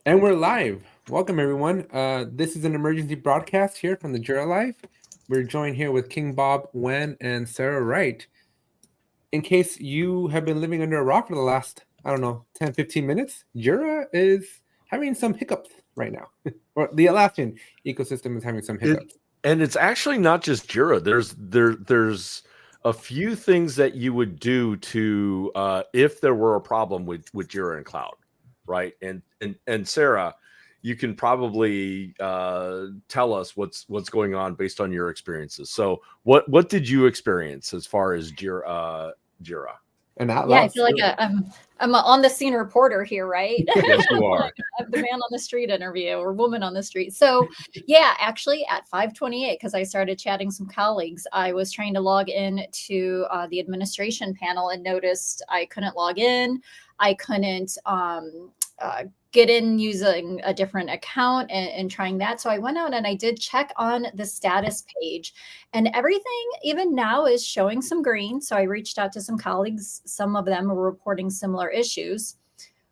And we're live. Welcome, everyone. This is an emergency broadcast here from the Jira Live. We're joined here with King Bob, Wen, and Sarah Wright. In case you have been living under a rock for the last, 10, 15 minutes, Jira is having some hiccups right now. Or the Atlassian ecosystem is having some hiccups. And it's actually not just Jira. There's a few things that you would do to if there were a problem with Jira and Cloud, right? And Sarah, you can probably tell us what's going on based on your experiences. So what did you experience as far as Jira? And I feel like I'm an on the scene reporter here, right? Yes, you are. I'm the man on the street interview or woman on the street. So yeah, actually at 5:28, because I started chatting some colleagues, I was trying to log in to the administration panel and noticed I couldn't log in. I couldn't get in using a different account and trying that. So I went out and I did check on the status page, and everything even now is showing some green. So I reached out to some colleagues. Some of them were reporting similar issues.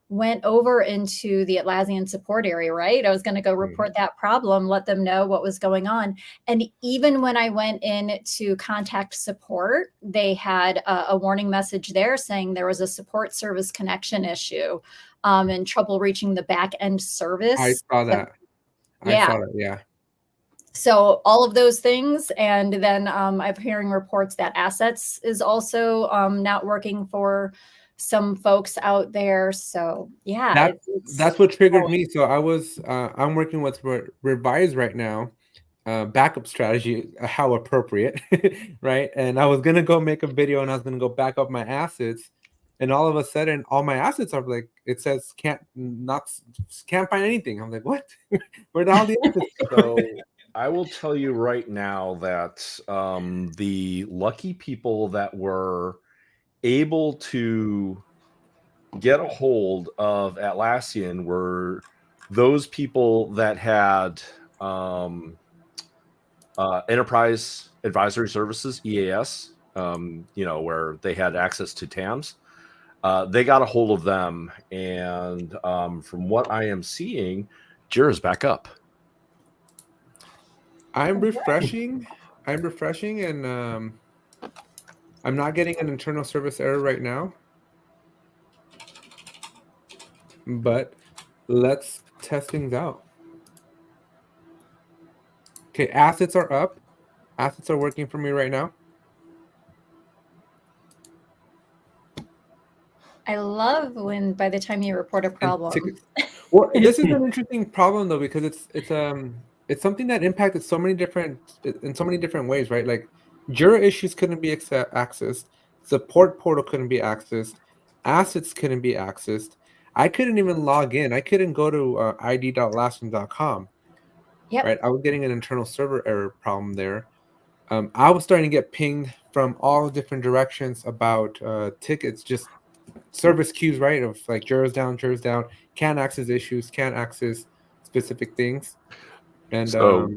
Went over into the Atlassian support area, right? I was going to go report that problem, let them know what was going on. And even when I went in to contact support, they had a warning message there saying there was a support service connection issue and trouble reaching the back end service. I saw that. Yeah. So all of those things. And then I'm hearing reports that Assets is also not working for some folks out there. So yeah, that's what triggered me. So I'm working with Revise right now, backup strategy, how appropriate, right? And I was gonna go make a video and I was gonna go back up my assets, and all of a sudden all my assets are like, it says can't find anything. I'm like, what? Where'd all the assets go? So I will tell you right now that the lucky people that were able to get a hold of Atlassian were those people that had enterprise advisory services, EAS, where they had access to TAMs. They got a hold of them, and from what I am seeing, Jira's back up. I'm refreshing, and I'm not getting an internal service error right now. But let's test things out. Okay, assets are up. Assets are working for me right now. I love when by the time you report a problem. Well, this is an interesting problem though, because it's something that impacted in so many different ways, right? Like Jira issues couldn't be accessed, support portal couldn't be accessed, assets couldn't be accessed. I couldn't even log in. I couldn't go to id.atlassian.com. Yep. Right. I was getting an internal server error problem there. I was starting to get pinged from all different directions about tickets, just service queues, right? Of like Jira's down, can't access issues, can't access specific things. And so,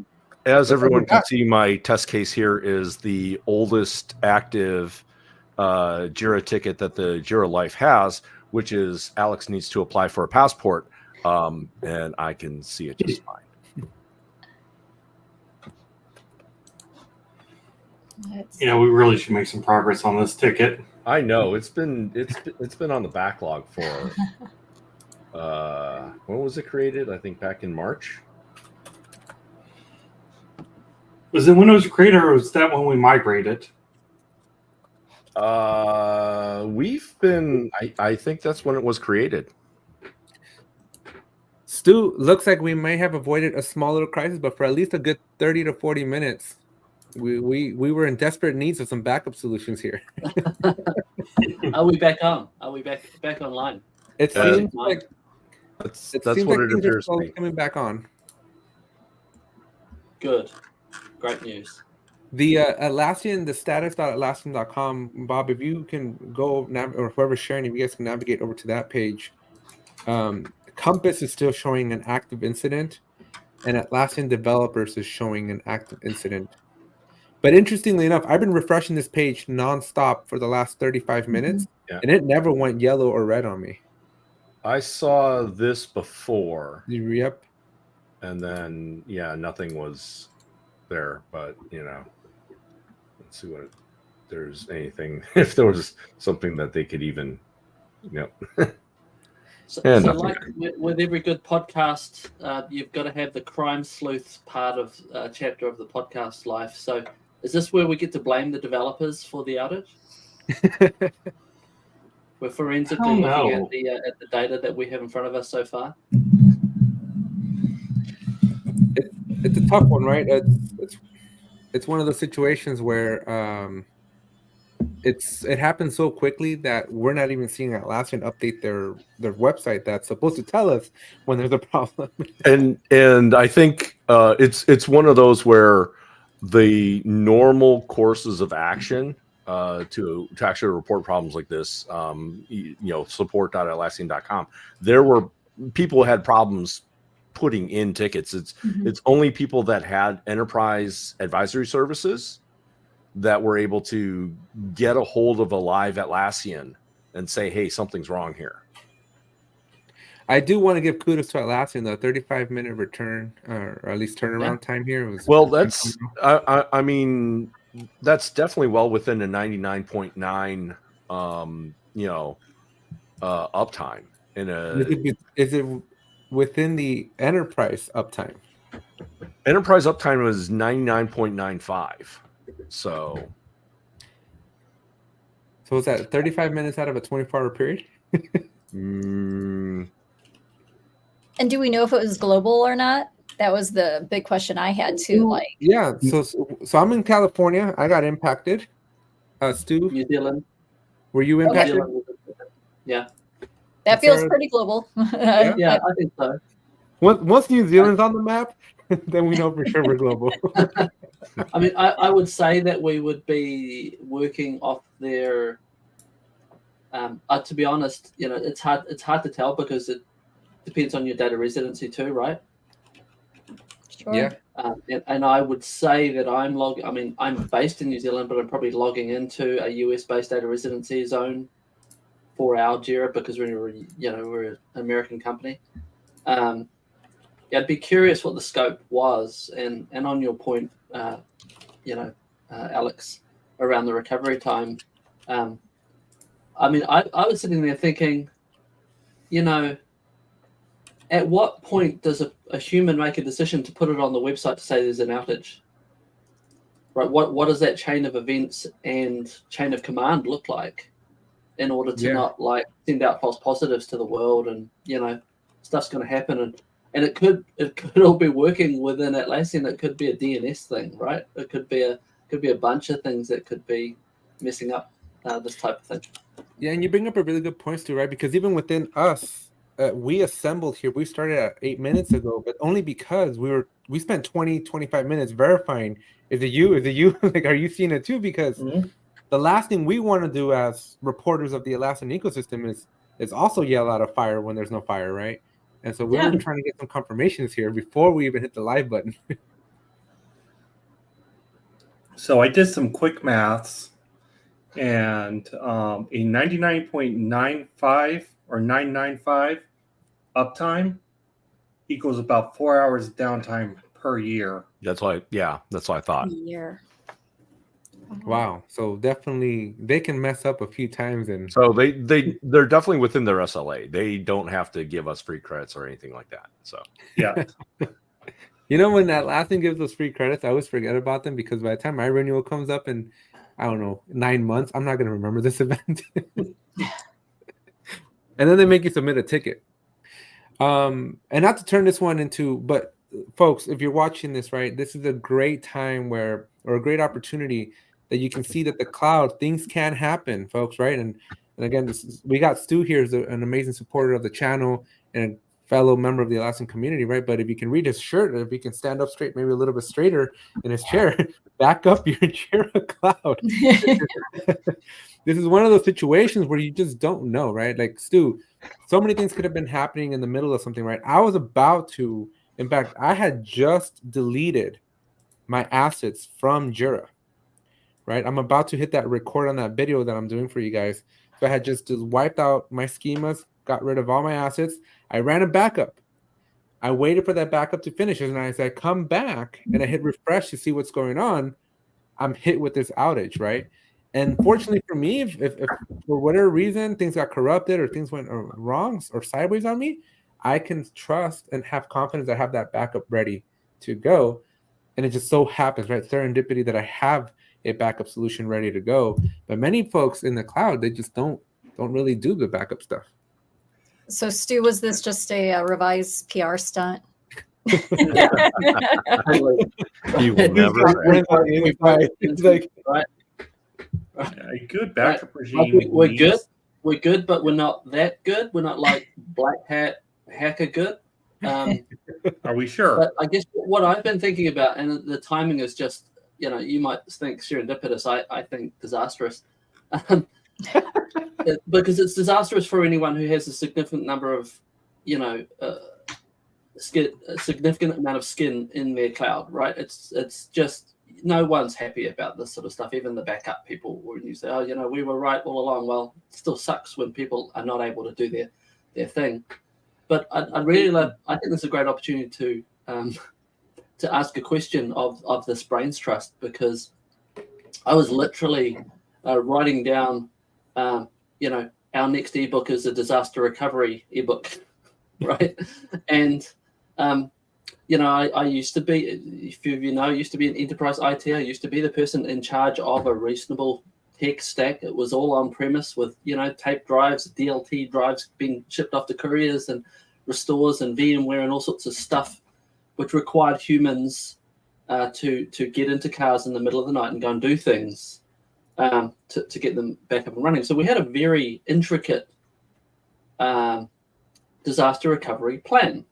as everyone can see, my test case here is the oldest active Jira ticket that the Jira Life has, which is Alex needs to apply for a passport, and I can see it just fine. We really should make some progress on this ticket. I know it's been on the backlog for when was it created? I think back in March. Was it when it was created, or was that when we migrated? I think that's when it was created. Stu, looks like we may have avoided a small little crisis, but for at least a good 30 to 40 minutes, we were in desperate needs of some backup solutions here. Are we back on? Are we back online? It seems like that's what it appears to be. Coming back on. Good. Great news. The Atlassian, the status.atlassian.com, Bob, if you can go, or whoever's sharing, if you guys can navigate over to that page, Compass is still showing an active incident, and Atlassian Developers is showing an active incident. But interestingly enough, I've been refreshing this page nonstop for the last 35 minutes, and it never went yellow or red on me. I saw this before, Yep. and then nothing was there. But let's see what there's anything. If there was something that they could even, So, Yeah, so nothing. like with every good podcast, you've got to have the crime sleuth part of chapter of the podcast life. So, is this where we get to blame the developers for the outage? We're forensically Hell looking no. at the data that we have in front of us so far. It's a tough one, right? It's one of those situations where it happens so quickly that we're not even seeing Atlassian update their website that's supposed to tell us when there's a problem. and I think it's one of those where the normal courses of action to actually report problems like this, support.atlassian.com, there were people who had problems putting in tickets. It's only people that had enterprise advisory services that were able to get a hold of a live Atlassian and say, hey, something's wrong here. I do want to give kudos to Atlassian, the 35-minute return or at least turnaround time here was that's I mean, that's definitely well within the 99.9 uptime in is it within the enterprise uptime? Enterprise uptime was 99.95. So is that 35 minutes out of a 24-hour period? And do we know if it was global or not? That was the big question I had too. So I'm in California. I got impacted. Stu, New Zealand. were you impacted? Yeah. That feels pretty global. Yeah, I think so. Once New Zealand's on the map, then we know for sure we're global. I mean, I would say that we would be working off their. To be honest, it's hard to tell because it depends on your data residency too, right? Sure. Yeah. And I would say that I'm based in New Zealand, but I'm probably logging into a US-based data residency zone for our Jira because we're an American company. I'd be curious what the scope was, and on your point, Alex, around the recovery time. I was sitting there thinking, at what point does a human make a decision to put it on the website to say there's an outage? Right? What does that chain of events and chain of command look like in order to not send out false positives to the world and stuff's going to happen and it could all be working within Atlassian. It could be a DNS thing, right? It could be a bunch of things that could be messing up this type of thing. Yeah, and you bring up a really good point, Stu, right? Because even within us, we assembled here. We started at 8 minutes ago, but only because we spent 20-25 minutes verifying, is it you? Like, are you seeing it too? Because the last thing we want to do as reporters of the Atlassian ecosystem is also yell out of fire when there's no fire, right? And so we were trying to get some confirmations here before we even hit the live button. So I did some quick maths, and a 99.95 or 995 uptime equals about 4 hours downtime per year. That's what I thought. Year. Wow. So definitely they can mess up a few times, and so they're definitely within their SLA. They don't have to give us free credits or anything like that. So yeah. When Atlassian gives us free credits, I always forget about them because by the time my renewal comes up in, I don't know, 9 months, I'm not going to remember this event. And then they make you submit a ticket. And not to turn this one into, but folks, if you're watching this, right, this is a great time or a great opportunity that you can see that the cloud, things can happen, folks, right? And again, we got Stu here as an amazing supporter of the channel and a fellow member of the Atlassian community, right? But if you can read his shirt, if he can stand up straight, maybe a little bit straighter in his chair, back up your Jira cloud. This is one of those situations where you just don't know, right? Like, Stu, so many things could have been happening in the middle of something, right? I was about to, in fact, I had just deleted my assets from Jira, right? I'm about to hit that record on that video that I'm doing for you guys. So I had just wiped out my schemas, got rid of all my assets. I ran a backup. I waited for that backup to finish, and as I come back and I hit refresh to see what's going on, I'm hit with this outage, right? And fortunately for me, if for whatever reason things got corrupted or things went wrong or sideways on me, I can trust and have confidence I have that backup ready to go. And it just so happens, right? Serendipity that I have a backup solution ready to go. But many folks in the cloud, they just don't really do the backup stuff. So, Stu, was this just a revised PR stunt? He will never say. It's like, A good backup regime. We're needs- good. We're good, but we're not that good. We're not like black hat hacker good. Are we sure? But I guess what I've been thinking about, and the timing is just, you might think serendipitous. I think disastrous. Because it's disastrous for anyone who has a significant number of, a significant amount of skin in their cloud, right? It's just no one's happy about this sort of stuff. Even the backup people, when you say, "Oh, we were right all along," well, it still sucks when people are not able to do their thing. But I really love. I think it's a great opportunity to ask a question of this brains trust, because I was literally writing down. Our next ebook is a disaster recovery ebook, right? And I used to be, if you know, I used to be in enterprise IT. I used to be the person in charge of a reasonable tech stack. It was all on premise with tape drives, DLT drives being shipped off to couriers and restores and VMware and all sorts of stuff, which required humans to get into cars in the middle of the night and go and do things. To get them back up and running. So we had a very intricate disaster recovery plan.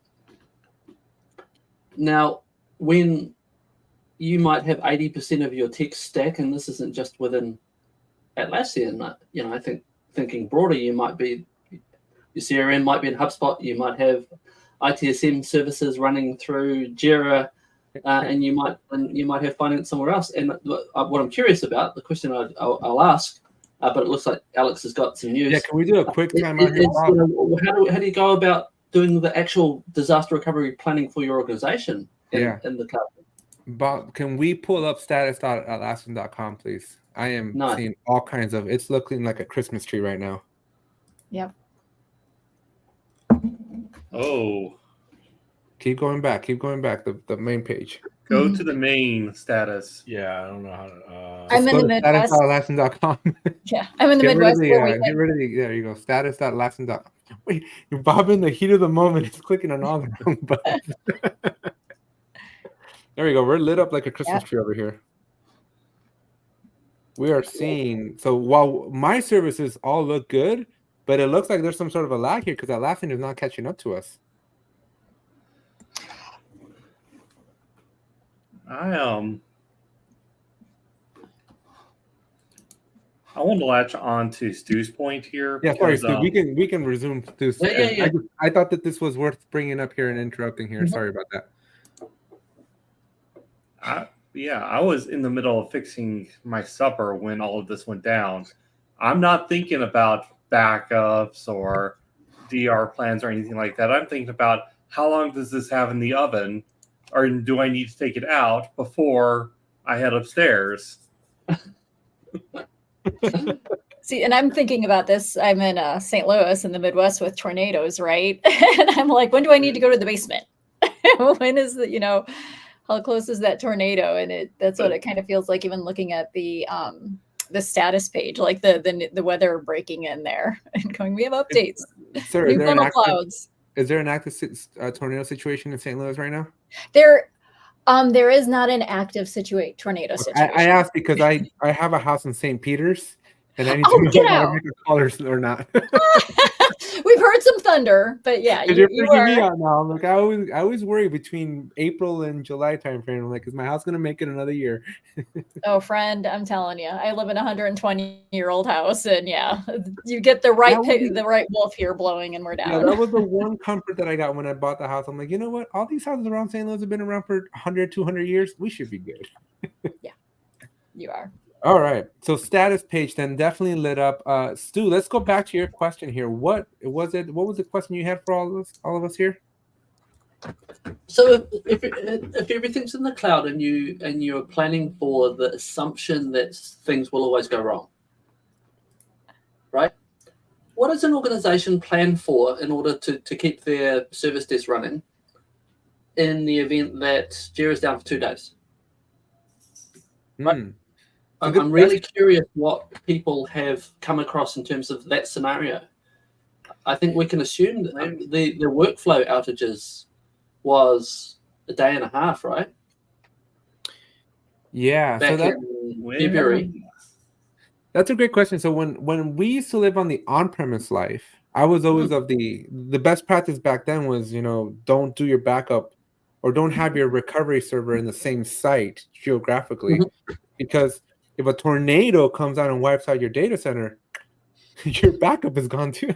Now, when you might have 80% of your tech stack, and this isn't just within Atlassian, I think thinking broader, you might be, your CRM might be in HubSpot, you might have ITSM services running through Jira, and you might have finance somewhere else. And what I'm curious about, the question I'll ask, but it looks like Alex has got some news. yeah, can we do a quick time out here? How do you go about doing the actual disaster recovery planning for your organization in the cloud? Bob, can we pull up status.atlassian.com, please? I am seeing all kinds of. It's looking like a Christmas tree right now. Yep. Oh. Keep going back. The main page. Go to the main status. Yeah, I don't know how to. I'm in the Midwest. Status.atlassian.com. Yeah, I'm in the Midwest. Get rid of the. There you go. Status.atlassian.com. Wait, Bob, in the heat of the moment, is clicking on all the wrong buttons. There we go. We're lit up like a Christmas tree over here. We are seeing. So while my services all look good, but it looks like there's some sort of a lag here because Atlassian is not catching up to us. I want to latch on to Stu's point here. Yeah, sorry, Stu. We can resume Stu. Yeah. I thought that this was worth bringing up here and interrupting here. Sorry about that. I was in the middle of fixing my supper when all of this went down. I'm not thinking about backups or DR plans or anything like that. I'm thinking about how long does this have in the oven, or do I need to take it out before I head upstairs? See, and I'm thinking about this. I'm in St. Louis in the Midwest with tornadoes, right? And I'm like, when do I need to go to the basement? When is how close is that tornado? And that's what it kind of feels like, even looking at the status page, like the weather breaking in there and going, we have updates. Sir, New funnel clouds. Is there an active tornado situation in St. Louis right now? There is not an active tornado situation. I asked because I have a house in St. Peter's, and I need to know if I make a call or not. We've heard some thunder, but yeah, you're freaking me out now. Like I always worry between April and July timeframe. I'm like, is my house gonna make it another year? Oh, friend, I'm telling you, I live in a 120-year-old house, and yeah, you get the right wolf here blowing, and we're down. Yeah, that was the one comfort that I got when I bought the house. I'm like, you know what? All these houses around St. Louis have been around for 100, 200 years. We should be good. Yeah, you are. All right. So status page then definitely lit up. Stu, let's go back to your question here. What was it? What was the question you had for all of us here? So if everything's in the cloud and you're planning for the assumption that things will always go wrong, right? What does an organization plan for in order to keep their service desk running in the event that Jira's down for 2 days? Right? Hmm. I'm really curious what people have come across in terms of that scenario. I think we can assume that the workflow outages was a day and a half, right? Yeah. Back So in February. That's a great question. So when we used to live on the on-premise life, I was always of the best practice back then was, don't do your backup or don't have your recovery server in the same site geographically, because if a tornado comes out and wipes out your data center, your backup is gone too.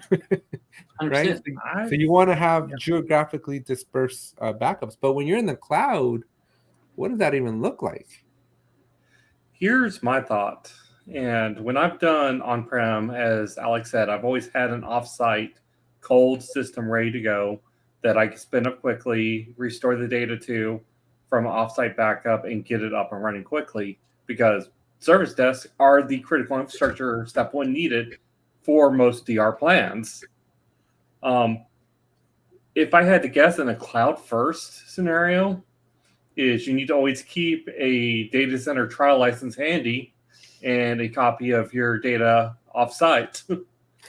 Right? So you want to have geographically dispersed backups. But when you're in the cloud, what does that even look like? Here's my thought. And when I've done on-prem, as Alex said, I've always had an off-site cold system ready to go that I can spin up quickly, restore the data to from an off-site backup, and get it up and running quickly, because service desks are the critical infrastructure step one needed for most DR plans. If I had to guess, in a cloud-first scenario, is you need to always keep a data center trial license handy and a copy of your data offsite,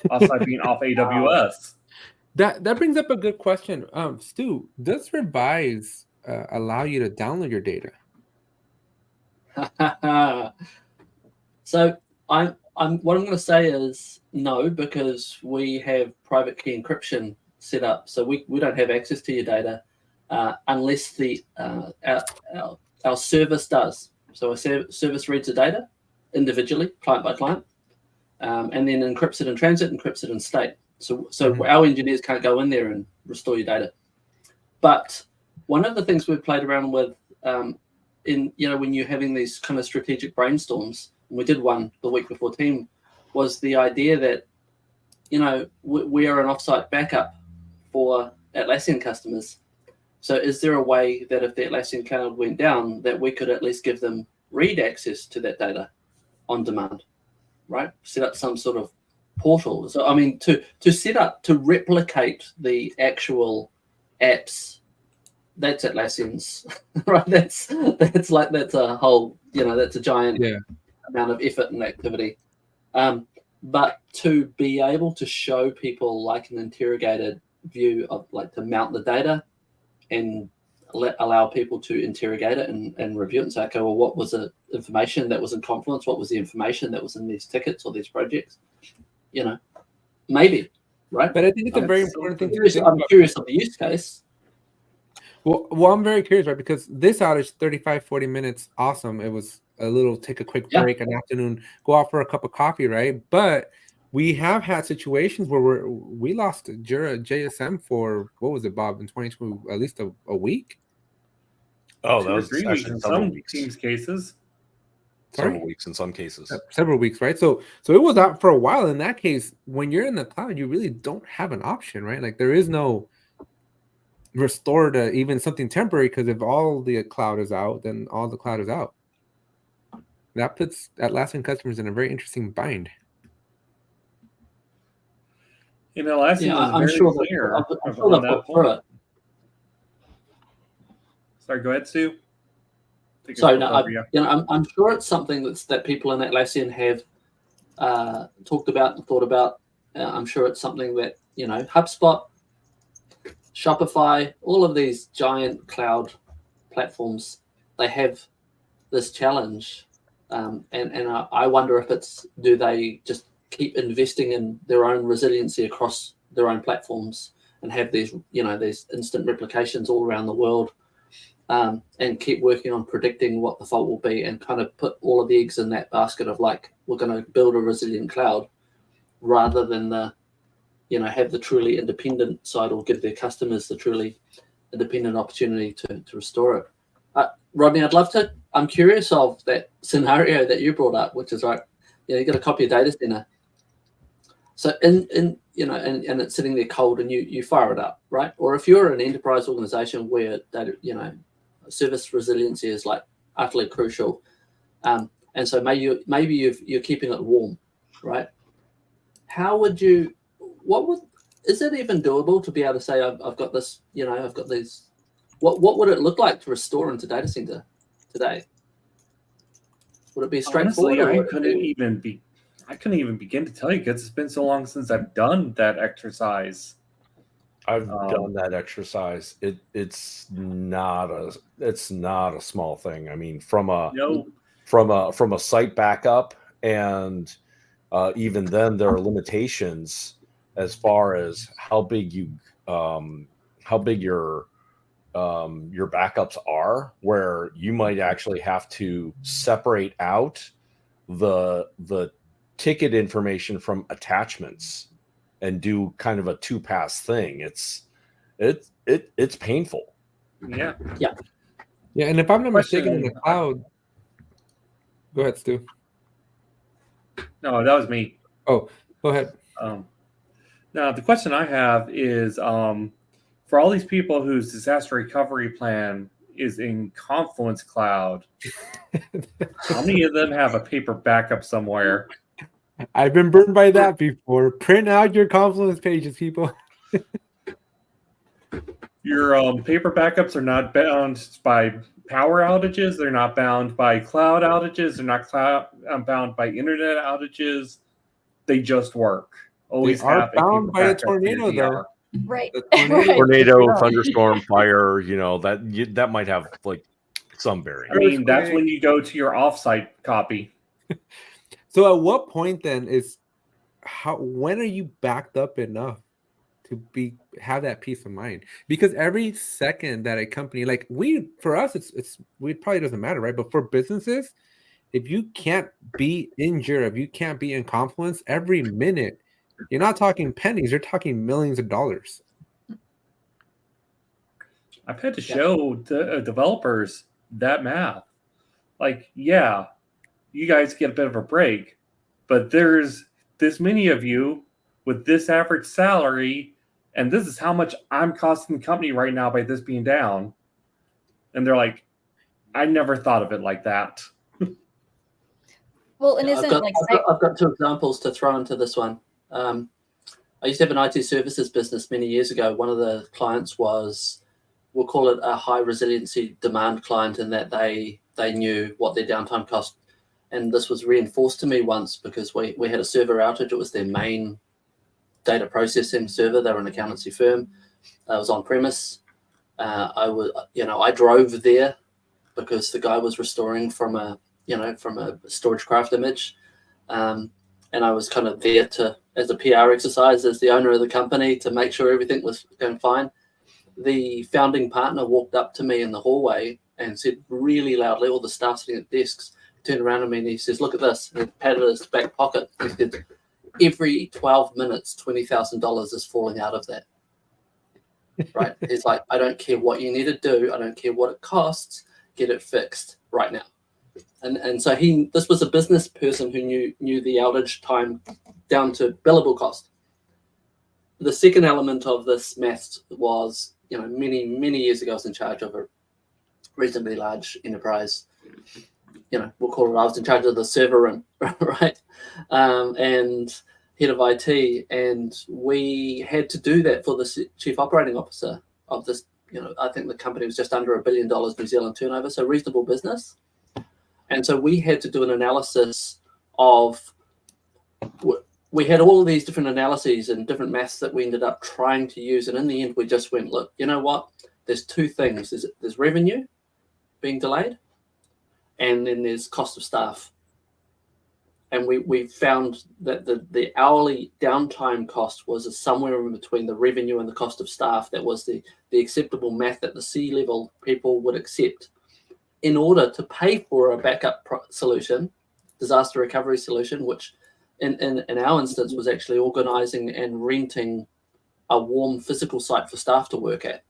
offsite being off AWS. That brings up a good question. Stu, does Revise allow you to download your data? So what I'm going to say is no, because we have private key encryption set up, so we don't have access to your data unless our service does. So a service reads the data individually, client by client, and then encrypts it in transit, encrypts it in state. So our engineers can't go in there and restore your data. But one of the things we've played around with when you're having these kind of strategic brainstorms, and we did one the week before team, was the idea that we are an offsite backup for Atlassian customers. So is there a way that if the Atlassian cloud went down, that we could at least give them read access to that data on demand, right? Set up some sort of portal. So I mean, to set up, to replicate the actual apps, that's Atlassian's, right? That's a whole, that's a giant amount of effort and activity. But to be able to show people like an interrogated view of, like, to mount the data and allow people to interrogate it and review it and say, okay, well, what was the information that was in Confluence? What was the information that was in these tickets or these projects? Maybe, right? But I think it's a very important thing to think I'm about. curious of the use case. Well, I'm very curious, right? Because this outage, 35, 40 minutes, awesome. It was a little take a quick break, an afternoon, go out for a cup of coffee, right? But we have had situations where we lost Jira JSM for, what was it, Bob, in 2022, at least a week? Oh, 2 that or was 3 weeks in some teams' cases. Several weeks in some cases. Several weeks, right? So it was out for a while. In that case, when you're in the cloud, you really don't have an option, right? Like, there is no restore to even something temporary, because if all the cloud is out, then all the cloud is out. That puts Atlassian customers in a very interesting bind. Atlassian was I'm very sure clear I'm on sure they'll that put through point. it. Sorry, go ahead, Stu. So no, I'm sure it's something that people in Atlassian have talked about and thought about. I'm sure it's something that HubSpot, Shopify, all of these giant cloud platforms, they have this challenge, and I wonder if do they just keep investing in their own resiliency across their own platforms and have these these instant replications all around the world, and keep working on predicting what the fault will be, and kind of put all of the eggs in that basket of, like, we're going to build a resilient cloud, rather than have the truly independent side, or give their customers the truly independent opportunity to restore it. Rodney, I'm curious of that scenario that you brought up, which is like, you got a copy of data center. So and it's sitting there cold, and you fire it up, right? Or if you're an enterprise organization where data, service resiliency is like utterly crucial, and so maybe you're keeping it warm, right? Is it even doable to be able to say I've got this, I've got these? What would it look like to restore into data center today? Would it be straightforward? Honestly, I couldn't even begin to tell you because it's been so long since I've done that exercise. I've done that exercise. It's not a small thing. I mean, from a site backup, and even then there are limitations as far as how big your backups are, where you might actually have to separate out the ticket information from attachments and do kind of a 2-pass thing. It's painful. Yeah. And if I'm not mistaken, in the cloud, go ahead, Stu. No, that was me. Oh, go ahead. Now the question I have is, for all these people whose disaster recovery plan is in Confluence Cloud, how many of them have a paper backup somewhere? I've been burned by that before. Print out your Confluence pages, people. Your paper backups are not bound by power outages. They're not bound by cloud outages. They're not bound by internet outages. They just work. Always They are have bound by a backup for your tornado, though. DR. Right. Tornado, thunderstorm, fire. That might have like some bearing. I mean, that's when you go to your offsite copy. So at what point then when are you backed up enough to have that peace of mind? Because every second that a company, like for us, it probably doesn't matter, right? But for businesses, if you can't be in Jira, if you can't be in Confluence, every minute, you're not talking pennies, you're talking millions of dollars. I've had to show developers that math. Like, yeah, you guys get a bit of a break, but there's this many of you with this average salary, and this is how much I'm costing the company right now by this being down. And they're like, I never thought of it like that. Well, and I've got 2 examples to throw into this one. I used to have an IT services business many years ago. One of the clients was, we'll call it a high resiliency demand client, in that they knew what their downtime cost. And this was reinforced to me once because we had a server outage. It was their main data processing server. They were an accountancy firm. It was on premise. I drove there because the guy was restoring from a storage craft image. And I was kind of there as a PR exercise, as the owner of the company, to make sure everything was going fine. The founding partner walked up to me in the hallway and said really loudly, all the staff sitting at desks, turned around to me and he says, "Look at this." And he patted his back pocket. He said, "Every 12 minutes, $20,000 is falling out of that." Right? He's like, "I don't care what you need to do. I don't care what it costs. Get it fixed right now." And so this was a business person who knew the outage time down to billable cost. The second element of this math was, many, many years ago, I was in charge of a reasonably large enterprise. We'll call it, I was in charge of the server room, right? And head of IT. And we had to do that for the chief operating officer of this, I think the company was just under $1 billion New Zealand turnover, so reasonable business. And so we had to do an analysis of, we had all of these different analyses and different maths that we ended up trying to use. And in the end, we just went, look, you know what? There's 2 things. There's revenue being delayed, and then there's cost of staff. And we found that the hourly downtime cost was somewhere in between the revenue and the cost of staff. That was the acceptable math that the C-level people would accept in order to pay for a backup solution, disaster recovery solution, which in our instance was actually organizing and renting a warm physical site for staff to work at.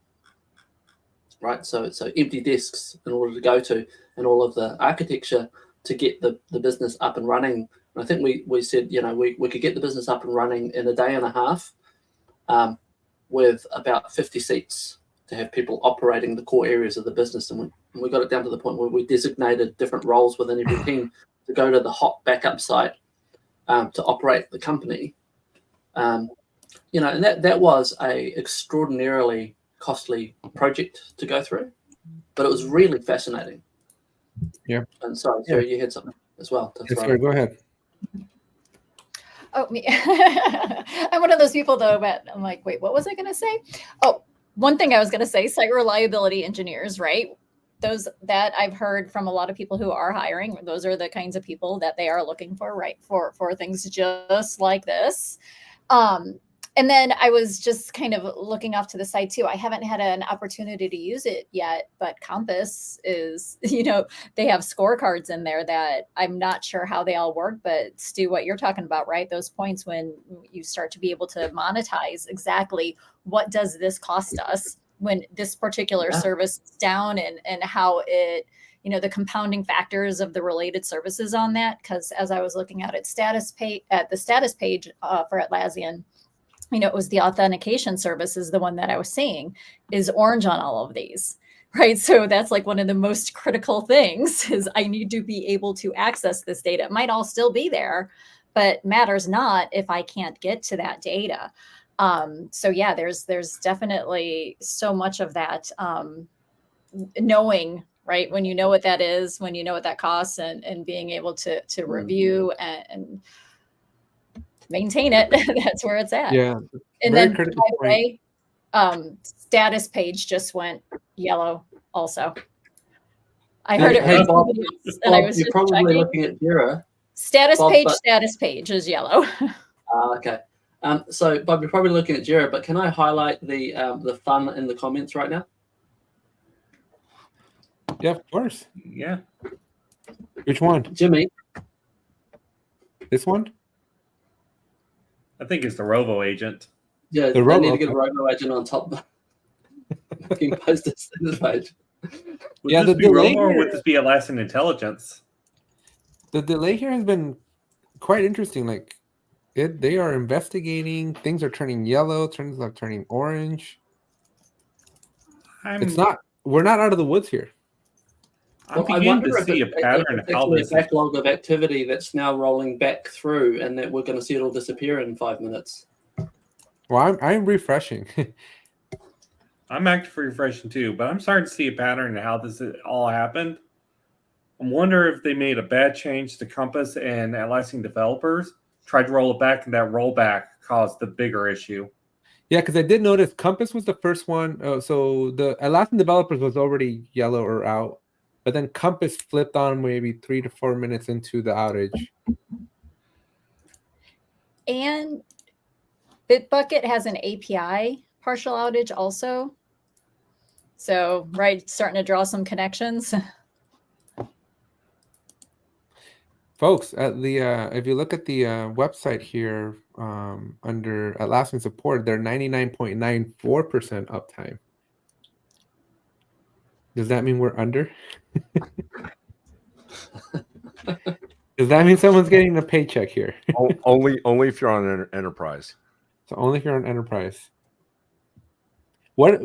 right? So empty desks in order to go to, and all of the architecture to get the business up and running. And I think we said, we could get the business up and running in a day and a half, with about 50 seats to have people operating the core areas of the business. And we got it down to the point where we designated different roles within every team to go to the hot backup site to operate the company. And that was a extraordinarily costly project to go through, but it was really fascinating. Yeah. And sorry, Sarah, you had something as well. Yes, sir, go ahead. Oh, me. I'm one of those people, though, but I'm like, wait, what was I going to say? Oh, one thing I was going to say, site reliability engineers, right? Those that I've heard from a lot of people who are hiring, those are the kinds of people that they are looking for, right? For things just like this. And then I was just kind of looking off to the side too. I haven't had an opportunity to use it yet, but Compass is, they have scorecards in there that I'm not sure how they all work, but Stu, what you're talking about, right? Those points when you start to be able to monetize exactly what does this cost us when this particular service is down, and how it, the compounding factors of the related services on that. Because as I was looking at the status page for Atlassian, it was the authentication service is the one that I was seeing is orange on all of these, right? So that's like one of the most critical things is I need to be able to access this data. It might all still be there, but matters not if I can't get to that data. So yeah, there's definitely so much of that knowing, right? When you know what that is, when you know what that costs, and being able to review and maintain it. That's where it's at. Yeah. And then, by the way, status page just went yellow also. I heard it from somebody else, and I was just probably checking. looking at Jira. Status page is yellow. Okay. So, Bob, you're probably looking at Jira, but can I highlight the fun in the comments right now? Yeah, of course. Yeah. Which one? Jimmy. This one? I think it's the Robo agent. Yeah, The they need to get a Robo agent on top. Can post this page. Would this be Robo or would this be Atlassian Intelligence? The delay here has been quite interesting. Like, they are investigating. Things are turning yellow. Things are turning orange. We're not out of the woods here. I'm beginning to see a pattern of how this is a backlog of activity that's now rolling back through, and that we're going to see it all disappear in 5 minutes. Well, I'm refreshing. I'm actively refreshing too, but I'm starting to see a pattern of how this all happened. I wonder if they made a bad change to Compass and Atlassian developers, tried to roll it back, and that rollback caused the bigger issue. Yeah, because I did notice Compass was the first one. So the Atlassian developers was already yellow or out. But then Compass flipped on maybe 3 to 4 minutes into the outage. And Bitbucket has an API partial outage also. So, right, starting to draw some connections. Folks, at the if you look at the website here under Atlassian support, they're 99.94% uptime. Does that mean we're under? Does that mean someone's getting a paycheck here? only if you're on an enterprise. So only if you're on enterprise. What?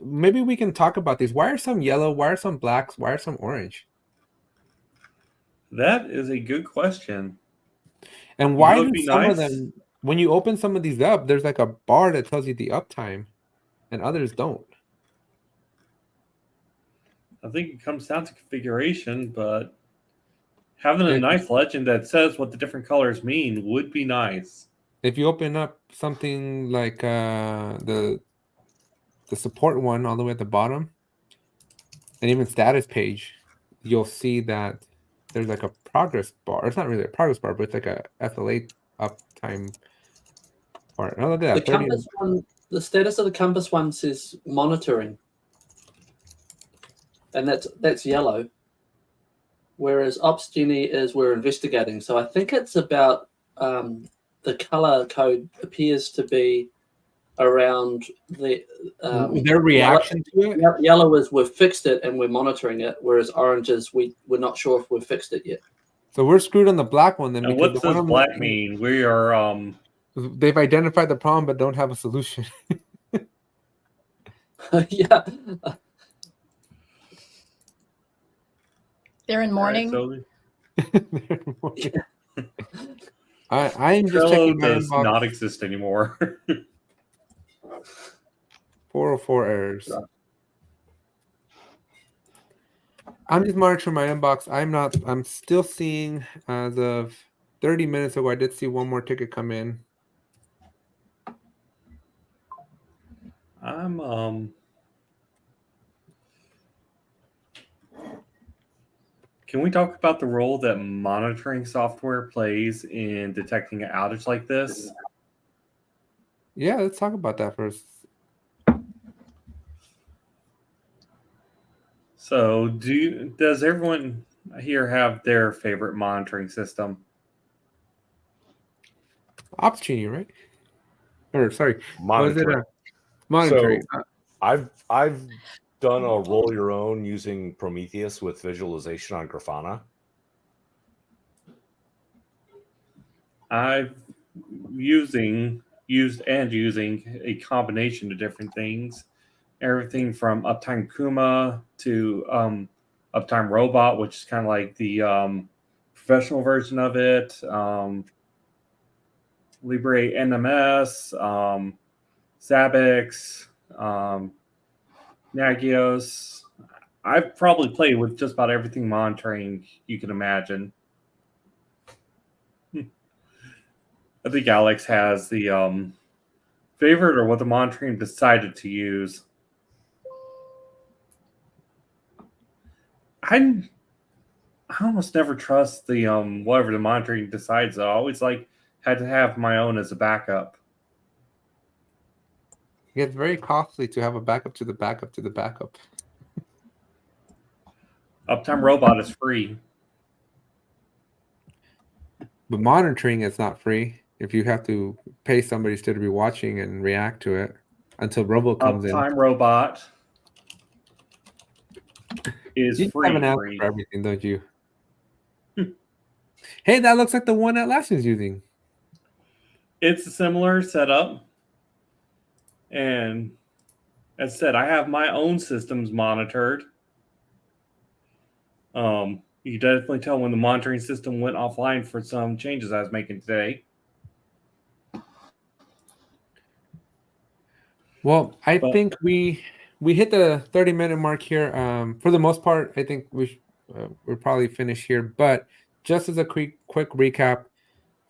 Maybe we can talk about these. Why are some yellow? Why are some blacks? Why are some orange? That is a good question. And why do some of them, when you open some of these up, there's like a bar that tells you the uptime, and others don't? I think it comes down to configuration, but having a nice legend that says what the different colors mean would be nice. If you open up something like the support one all the way at the bottom, and even status page, you'll see that there's like a progress bar. It's not really a progress bar, but it's like a SLA uptime bar. Oh, look at that. The Compass one, the status of the Compass one says monitoring. And that's yellow. Whereas Opsgenie is we're investigating. So I think it's about the color code appears to be around the their reaction to it. Yellow is we've fixed it and we're monitoring it, whereas orange is we're not sure if we've fixed it yet. So we're screwed on the black one then. And because what the one does on black mean? We are They've identified the problem but don't have a solution. Yeah. They're in mourning. I'm just Trello checking my does inbox. not exist anymore. 404 errors. I'm just monitoring my inbox. I'm still seeing, as of 30 minutes ago, I did see one more ticket come in. Can we talk about the role that monitoring software plays in detecting an outage like this? Yeah, let's talk about that first. So, does everyone here have their favorite monitoring system? Opsgenie, right? Or sorry, Monitoring. was it monitoring? So, I've done a roll your own using Prometheus with visualization on Grafana. I've using a combination of different things, everything from Uptime Kuma to Uptime Robot, which is kind of like the professional version of it. Libre NMS, Zabbix, Nagios. I've probably played with just about everything monitoring you can imagine. I think Alex has the favorite or what the monitoring decided to use. I almost never trust the whatever the monitoring decides. I always had to have my own as a backup. It's very costly to have a backup to the backup to the backup. Uptime Robot is free. But monitoring is not free. If you have to pay somebody still to be watching and react to it until Robo comes in. Uptime Robot is You free. have an answer for everything, don't you? Hey, that looks like the one Atlassian's using. It's a similar setup. And as I said, I have my own systems monitored. You definitely tell when the monitoring system went offline for some changes I was making today. Well, I think we hit the 30-minute mark here. For the most part, I think we'll probably finish here. But just as a quick recap,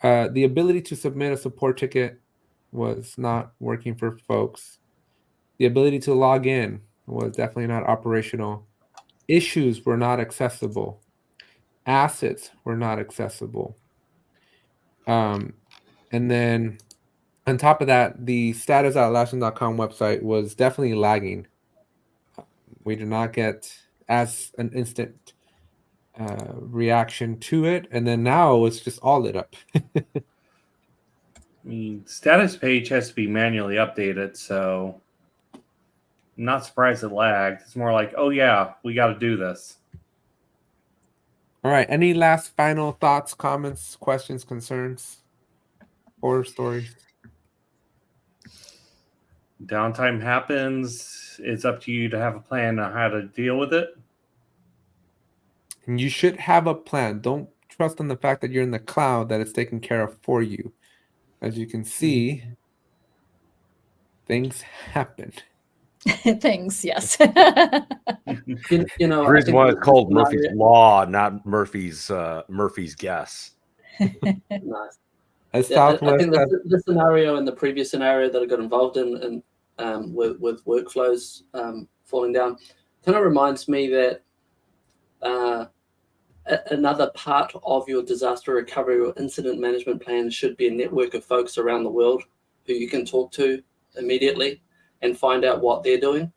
the ability to submit a support ticket was not working for folks. The ability to log in was definitely not operational. Issues were not accessible. Assets were not accessible. And then on top of that, the status.atlassian.com website was definitely lagging. We did not get as an instant reaction to it. And then now it's just all lit up. I mean, status page has to be manually updated, so I'm not surprised it lagged. It's more like, oh yeah, we got to do this. All right. Any last final thoughts, comments, questions, concerns, horror stories? Downtime happens. It's up to you to have a plan on how to deal with it. And you should have a plan. Don't trust on the fact that you're in the cloud that it's taken care of for you. As you can see, things happen. Things, yes. You know, The reason why it's called Murphy's Law, not Murphy's guess. Nice. As Yeah, I Southwest think the scenario and the previous scenario that I got involved in with workflows falling down kind of reminds me that another part of your disaster recovery or incident management plan should be a network of folks around the world who you can talk to immediately and find out what they're doing.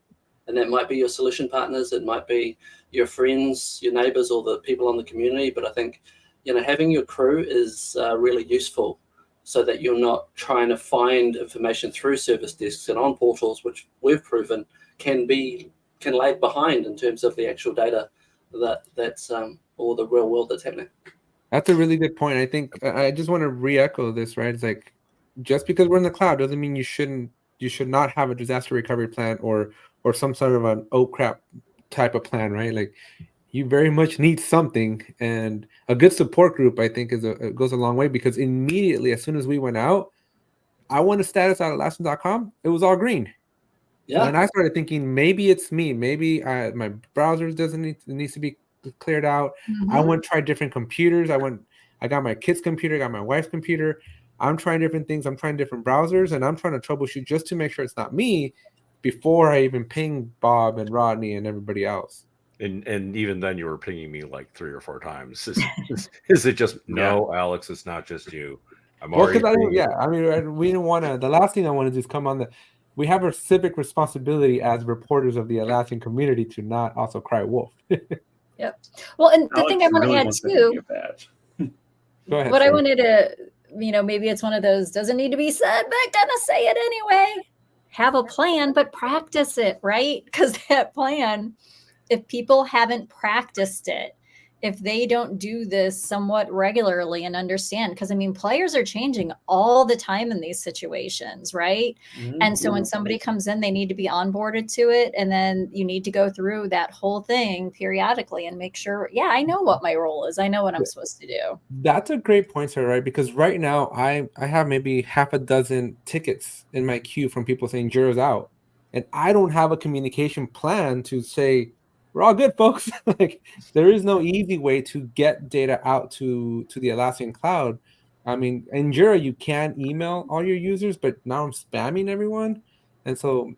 And that might be your solution partners, it might be your friends, your neighbors, or the people in the community. But I think, having your crew is really useful so that you're not trying to find information through service desks and on portals, which we've proven can lag behind in terms of the actual data that's or the real world that's happening. That's a really good point. I think I just want to re-echo this, right? It's like, just because we're in the cloud doesn't mean you should not have a disaster recovery plan or some sort of an oh crap type of plan, right? Like, you very much need something, and a good support group, I think, goes a long way, because immediately as soon as we went out, I went to status at Atlassian.com, it was all green. Yeah. And I started thinking, maybe it's me. Maybe my browser needs to be cleared out. I went try different computers. I got my kid's computer, got my wife's computer. I'm trying different things. I'm trying different browsers, and I'm trying to troubleshoot just to make sure it's not me before I even ping Bob and Rodney and everybody else. And even then, you were pinging me like 3 or 4 times. Is it just no, Alex? It's not just you. I'm already. I mean, we didn't want to. The last thing I want to do is come on we have a civic responsibility as reporters of the Atlassian community to not also cry wolf. Yep. Well, and the Alex thing I want really to add wants too, Go ahead. what I Sarah. wanted to, maybe it's one of those, doesn't need to be said, but gonna say it anyway. Have a plan, but practice it, right? Because that plan, if people haven't practiced it, if they don't do this somewhat regularly and understand, because I mean, players are changing all the time in these situations, right? And so when somebody comes in, they need to be onboarded to it. And then you need to go through that whole thing periodically and make sure, I know what my role is. I know what I'm supposed to do. That's a great point, sir, right? Because right now I have maybe half a dozen tickets in my queue from people saying Jira's out. And I don't have a communication plan to say, we're all good, folks. Like, there is no easy way to get data out to the Atlassian cloud. I mean, in Jira, you can email all your users, but now I'm spamming everyone. And so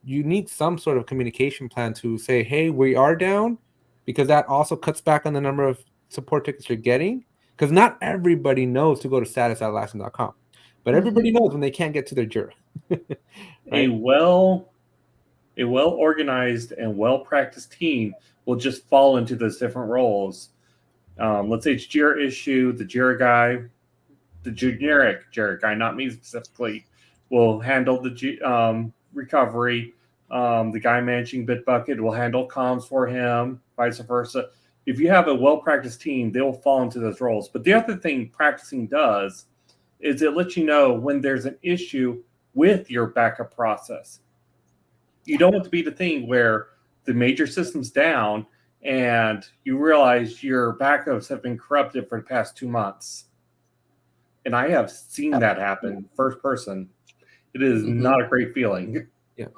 you need some sort of communication plan to say, hey, we are down, because that also cuts back on the number of support tickets you're getting. Because not everybody knows to go to status@Atlassian.com, but everybody knows when they can't get to their Jira. Right? A well-organized and well-practiced team will just fall into those different roles. Let's say it's Jira issue, the Jira guy, the generic Jira guy, not me specifically, will handle the recovery. The guy managing Bitbucket will handle comms for him, vice versa. If you have a well-practiced team, they will fall into those roles. But the other thing practicing does is it lets you know when there's an issue with your backup process. You don't want to be the thing where the major system's down and you realize your backups have been corrupted for the past 2 months. And I have seen that happen first person. It is not a great feeling. Yeah.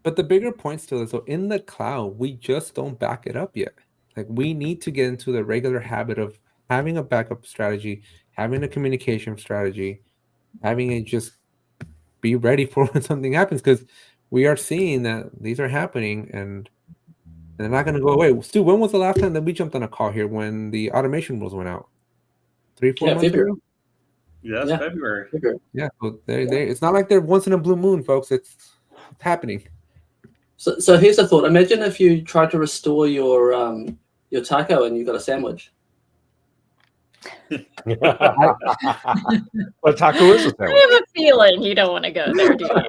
But the bigger point still is, so in the cloud, we just don't back it up yet. Like, we need to get into the regular habit of having a backup strategy, having a communication strategy, having it just be ready for when something happens, because we are seeing that these are happening and they're not going to go away. Stu, when was the last time that we jumped on a call here when the automation rules went out? 3-4 months February. ago? Yeah, that's February. Yeah, so it's not like they're once in a blue moon, folks. It's happening. So here's a thought. Imagine if you tried to restore your taco and you got a sandwich. What taco is it? I have a feeling you don't want to go there, do you?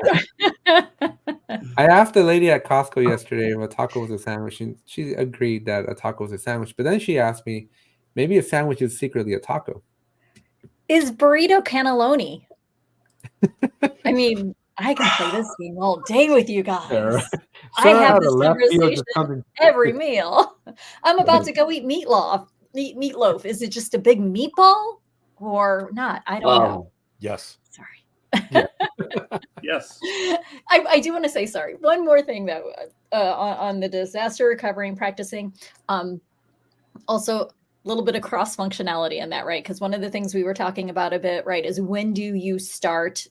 I asked the lady at Costco yesterday if a taco was a sandwich, and she agreed that a taco was a sandwich. But then she asked me, maybe a sandwich is secretly a taco. Is burrito cannelloni? I mean, I can play this game all day with you guys. I have this conversation every meal. I'm about to go eat meatloaf. Is it just a big meatball or not? I don't know. Yes. Sorry. Yes. I do want to say sorry. One more thing though, on the disaster recovery and practicing. Also, a little bit of cross functionality in that, right? Because one of the things we were talking about a bit, right, is when do you start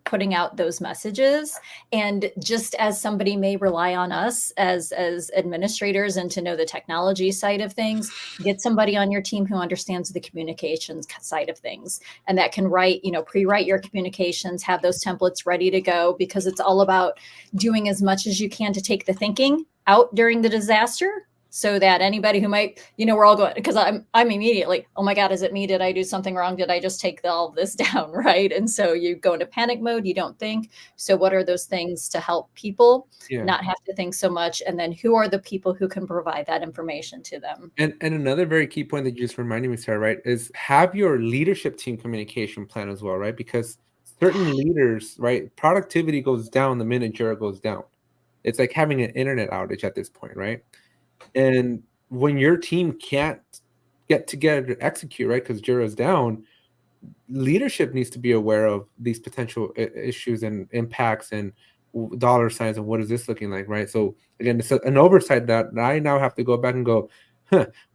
putting out those messages? And just as somebody may rely on us as administrators and to know the technology side of things, get somebody on your team who understands the communications side of things, and that can pre-write your communications, have those templates ready to go, because it's all about doing as much as you can to take the thinking out during the disaster so that anybody who might, we're all going, because I'm immediately, oh my God, is it me? Did I do something wrong? Did I just take all of this down? Right. And so you go into panic mode, you don't think. So what are those things to help people not have to think so much? And then who are the people who can provide that information to them? And another very key point that you just reminded me, Sarah, right, is have your leadership team communication plan as well, right? Because certain leaders, right, productivity goes down the minute Jira goes down. It's like having an internet outage at this point, right? And when your team can't get together to execute, right, because Jira is down, leadership needs to be aware of these potential issues and impacts and dollar signs and what is this looking like, right? So again, it's an oversight that I now have to go back and go,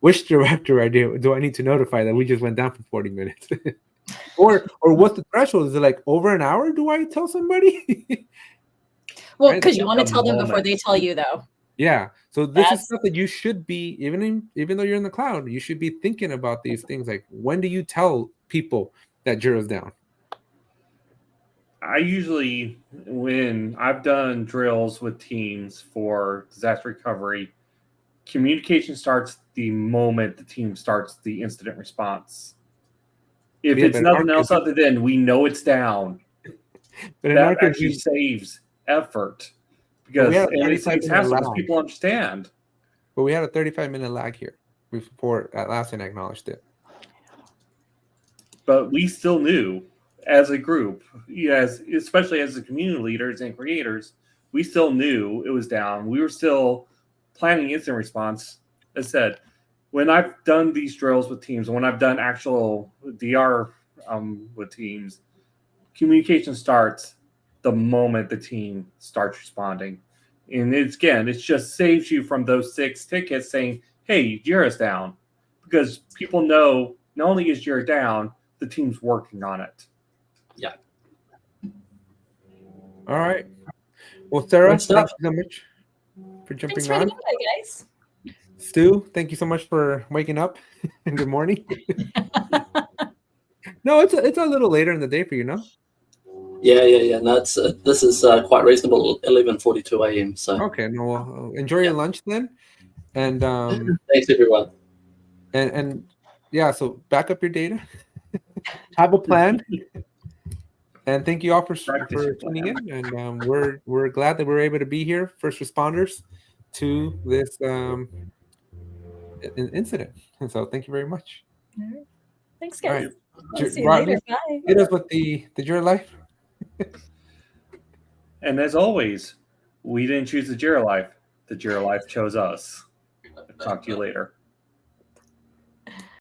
which director do I need to notify that we just went down for 40 minutes? or what's the threshold? Is it like over an hour? Do I tell somebody? Well, because you want to tell them before they tell you, though. Yeah. So this is stuff that you should be, even though you're in the cloud, you should be thinking about these things. Like, when do you tell people that Jira's down? I usually, when I've done drills with teams for disaster recovery, communication starts the moment the team starts the incident response. If it's nothing else other than we know it's down, that actually saves effort. Because it's hassles, people understand. But we had a 35-minute lag here before Atlassian acknowledged it. But we still knew as a group, especially as the community leaders and creators, we still knew it was down. We were still planning instant response. As I said, when I've done these drills with teams, when I've done actual DR with teams, communication starts the moment the team starts responding. And it just saves you from those 6 tickets saying, hey, Jira's down. Because people know not only is Jira down, the team's working on it. Yeah. All right. Well, Sarah, thank you so much for jumping Thanks for on. guys. Stu, thank you so much for waking up. Good morning. No, it's a little later in the day for you, no? Yeah. No, this is quite reasonable. 11:42 a.m. So okay, no, well, enjoy your lunch then, and thanks everyone. And yeah, so back up your data, have a plan, and thank you all for tuning in. And we're glad that we're able to be here, first responders to this incident. And so thank you very much. All right. Thanks, guys. All right. See you later. Bye. Hit us with the Jira Life. And as always, we didn't choose the Jira Life. The Jira Life chose us. Talk to you later.